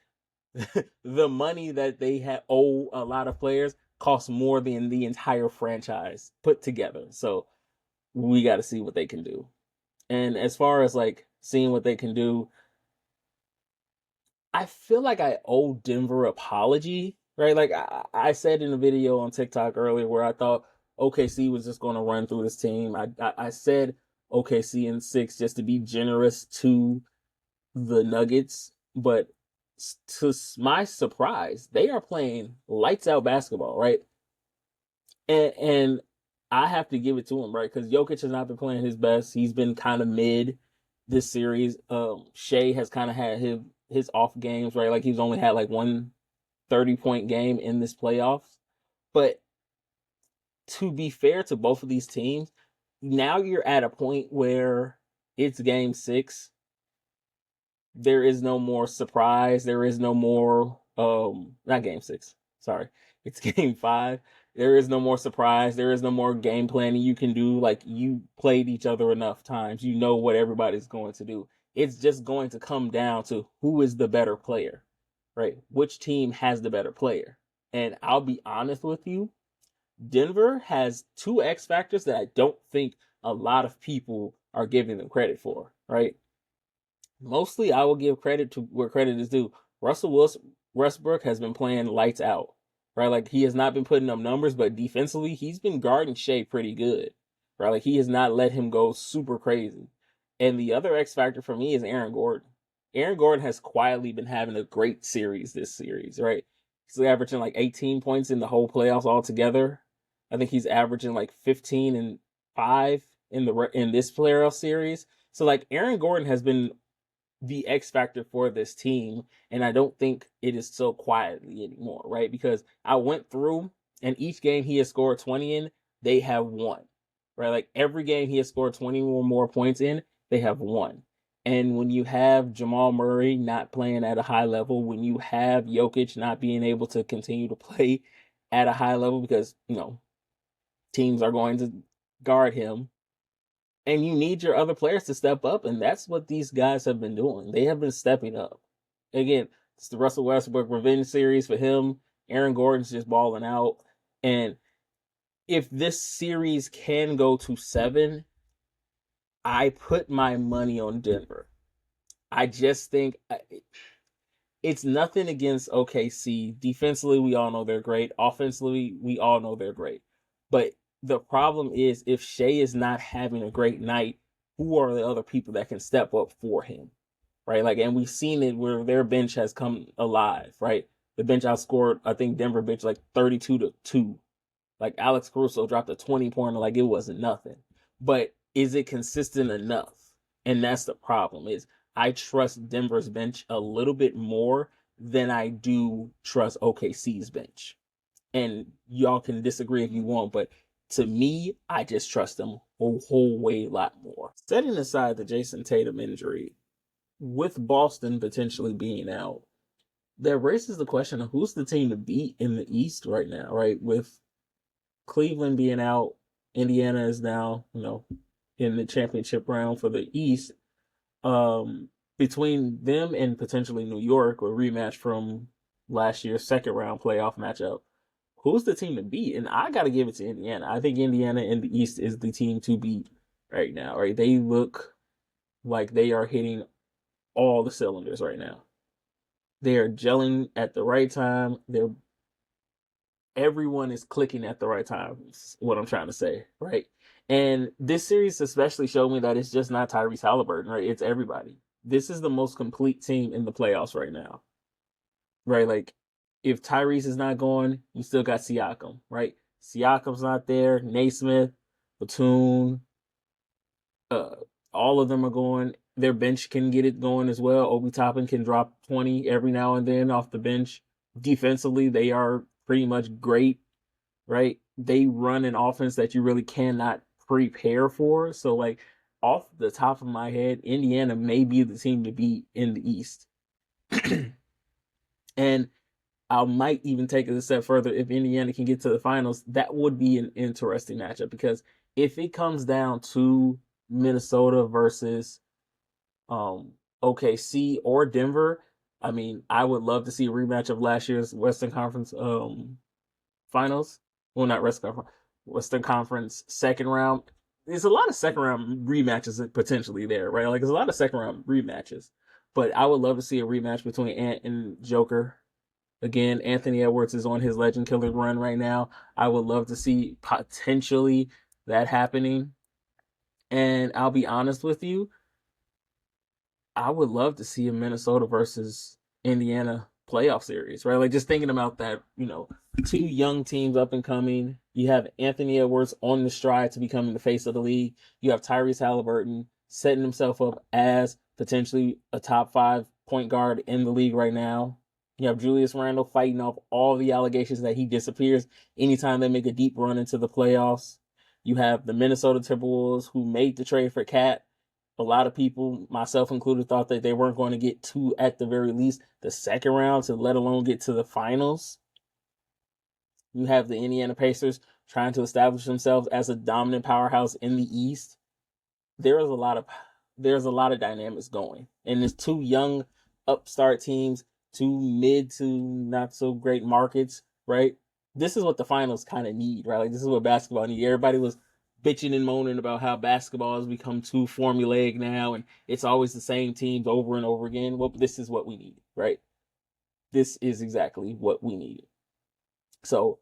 the money that they owe a lot of players costs more than the entire franchise put together. So we got to see what they can do. And as far as like seeing what they can do, I feel like I owe Denver apology, right? Like I said in a video on TikTok earlier where I thought OKC was just going to run through this team. I said OKC in 6 just to be generous to the Nuggets, but to my surprise, they are playing lights out basketball, right? And I have to give it to him, right? Because Jokic has not been playing his best. He's been kind of mid this series. Shea has kind of had his off games, right? Like he's only had like one 30-point game in this playoffs. But to be fair to both of these teams, now you're at a point where it's game 6. There is no more surprise. There is no more not game 6. Sorry. It's game 5. There is no more surprise. There is no more game planning you can do. Like you played each other enough times. You know what everybody's going to do. It's just going to come down to who is the better player, right? Which team has the better player? And I'll be honest with you, Denver has 2 X factors that I don't think a lot of people are giving them credit for, right? Mostly, I will give credit to where credit is due. Russell Westbrook has been playing lights out, right? Like he has not been putting up numbers, but defensively, he's been guarding Shea pretty good, right? Like he has not let him go super crazy. And the other X factor for me is Aaron Gordon. Aaron Gordon has quietly been having a great series this series, right? He's averaging like 18 points in the whole playoffs altogether. I think he's averaging like 15 and 5 in this playoff series. So like Aaron Gordon has been the X factor for this team, and I don't think it is so quietly anymore, right? Because I went through, and each game he has scored 20 in, they have won, right? Like every game he has scored 20 or more points in, they have won. And when you have Jamal Murray not playing at a high level, when you have Jokic not being able to continue to play at a high level because, teams are going to guard him, and you need your other players to step up, and that's what these guys have been doing. They have been stepping up. Again, it's the Russell Westbrook revenge series for him. Aaron Gordon's just balling out. And if this series can go to 7, I put my money on Denver. I just think it's nothing against OKC. Defensively, we all know they're great. Offensively, we all know they're great. But the problem is if Shea is not having a great night, who are the other people that can step up for him, right? Like, and we've seen it where their bench has come alive, right? The bench outscored, I think Denver bench like 32-2. Like Alex Caruso dropped a 20-pointer like it wasn't nothing. But is it consistent enough? And that's the problem is I trust Denver's bench a little bit more than I do trust OKC's bench. And y'all can disagree if you want, but to me, I just trust them a whole way lot more. Setting aside the Jayson Tatum injury, with Boston potentially being out, that raises the question of who's the team to beat in the East right now, right? With Cleveland being out, Indiana is now, in the championship round for the East. Between them and potentially New York, a rematch from last year's second round playoff matchup, who's the team to beat? And I got to give it to Indiana. I think Indiana in the East is the team to beat right now, right? They look like they are hitting all the cylinders right now. They are gelling at the right time. Everyone is clicking at the right time, is what I'm trying to say, right? And this series especially showed me that it's just not Tyrese Halliburton, right? It's everybody. This is the most complete team in the playoffs right now, right? Like, if Tyrese is not going, you still got Siakam, right? Siakam's not there. Naismith, Batum, all of them are going. Their bench can get it going as well. Obi Toppin can drop 20 every now and then off the bench. Defensively, they are pretty much great, right? They run an offense that you really cannot prepare for. So, like, off the top of my head, Indiana may be the team to beat in the East. And I might even take it a step further. If Indiana can get to the finals, that would be an interesting matchup, because if it comes down to Minnesota versus OKC or Denver, I mean, I would love to see a rematch of last year's Western Conference finals. Well, not Western Conference second round. There's a lot of second round rematches potentially there, right? Like, there's a lot of second round rematches. But I would love to see a rematch between Ant and Joker. Again, Anthony Edwards is on his legend killer run right now. I would love to see potentially that happening. And I'll be honest with you, I would love to see a Minnesota versus Indiana playoff series, right? Like just thinking about that, two young teams up and coming. You have Anthony Edwards on the stride to becoming the face of the league. You have Tyrese Halliburton setting himself up as potentially a top 5 point guard in the league right now. You have Julius Randle fighting off all the allegations that he disappears anytime they make a deep run into the playoffs. You have the Minnesota Timberwolves, who made the trade for Cat. A lot of people, myself included, thought that they weren't going to get to, at the very least, the second round, to let alone get to the finals. You have the Indiana Pacers trying to establish themselves as a dominant powerhouse in the East. There's a lot of dynamics going, and there's two young upstart teams, two mid to not so great markets, right? This is what the finals kind of need, right? Like this is what basketball needs. Everybody was bitching and moaning about how basketball has become too formulaic now, and it's always the same teams over and over again. Well, this is what we need, right? This is exactly what we need. So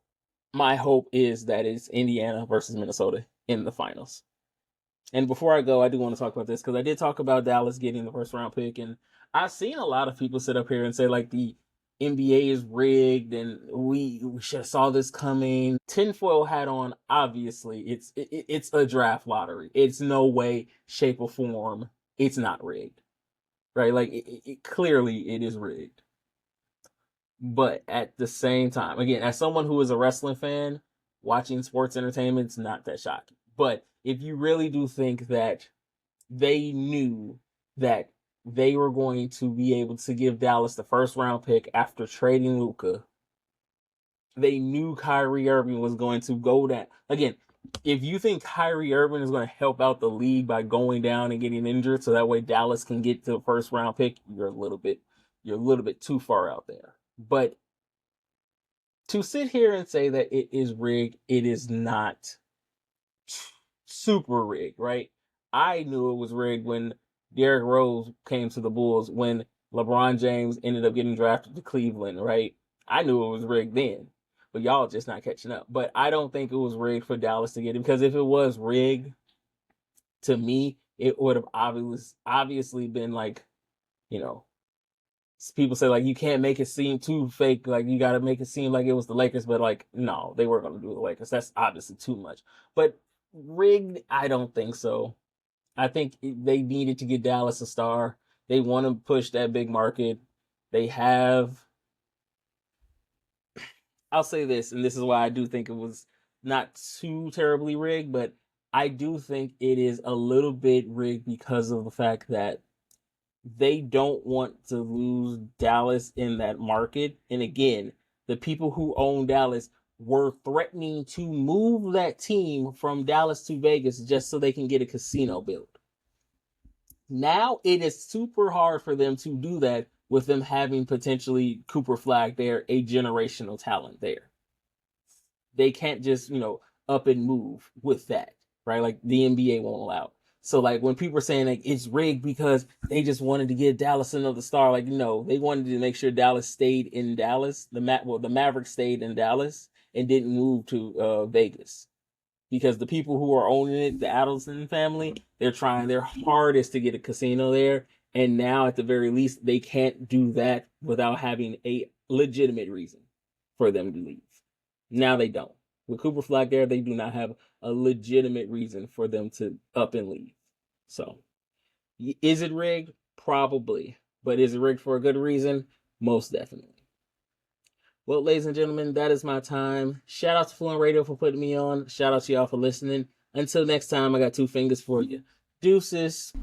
my hope is that it's Indiana versus Minnesota in the finals. And before I go, I do want to talk about this because I did talk about Dallas getting the first round pick, and I've seen a lot of people sit up here and say like the NBA is rigged and we should have saw this coming. Tinfoil hat on, obviously, it's a draft lottery. It's no way, shape, or form it's not rigged, right? Like clearly it is rigged. But at the same time, again, as someone who is a wrestling fan, watching sports entertainment is not that shocking. But if you really do think that they knew that they were going to be able to give Dallas the first round pick after trading Luka, they knew Kyrie Irving was going to go down. Again, if you think Kyrie Irving is going to help out the league by going down and getting injured so that way Dallas can get to the first round pick, you're a little bit too far out there. But to sit here and say that it is rigged, it is not super rigged, right? I knew it was rigged when Derrick Rose came to the Bulls, when LeBron James ended up getting drafted to Cleveland, right? I knew it was rigged then, but y'all just not catching up. But I don't think it was rigged for Dallas to get him, because if it was rigged, to me, it would have obviously been like, people say like you can't make it seem too fake, like you got to make it seem like it was the Lakers, but like no, they weren't going to do the Lakers. That's obviously too much. But rigged, I don't think so. I think they needed to get Dallas a star. They want to push that big market. They have. I'll say this, and this is why I do think it was not too terribly rigged, but I do think it is a little bit rigged because of the fact that they don't want to lose Dallas in that market. And again, the people who own Dallas were threatening to move that team from Dallas to Vegas just so they can get a casino built. Now it is super hard for them to do that with them having potentially Cooper Flag there, a generational talent there. They can't just, up and move with that, right? Like the NBA won't allow it. So like when people are saying like it's rigged because they just wanted to give Dallas another star, like no, they wanted to make sure Dallas stayed in Dallas. The Mavericks stayed in Dallas and didn't move to Vegas, because the people who are owning it, the Adelson family, they're trying their hardest to get a casino there, and now at the very least they can't do that without having a legitimate reason for them to leave. Now they don't. With Cooper Flag there, they do not have a legitimate reason for them to up and leave. So, is it rigged? Probably. But is it rigged for a good reason? Most definitely. Well, ladies and gentlemen, that is my time. Shout out to Fluent Radio for putting me on. Shout out to y'all for listening. Until next time, I got 2 fingers for you. Deuces.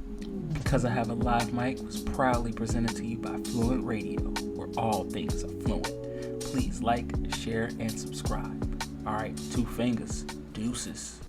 Because I Have a Live Mic was proudly presented to you by Fluent Radio, where all things are fluent. Please like, share, and subscribe. All right, 2 fingers. Deuces.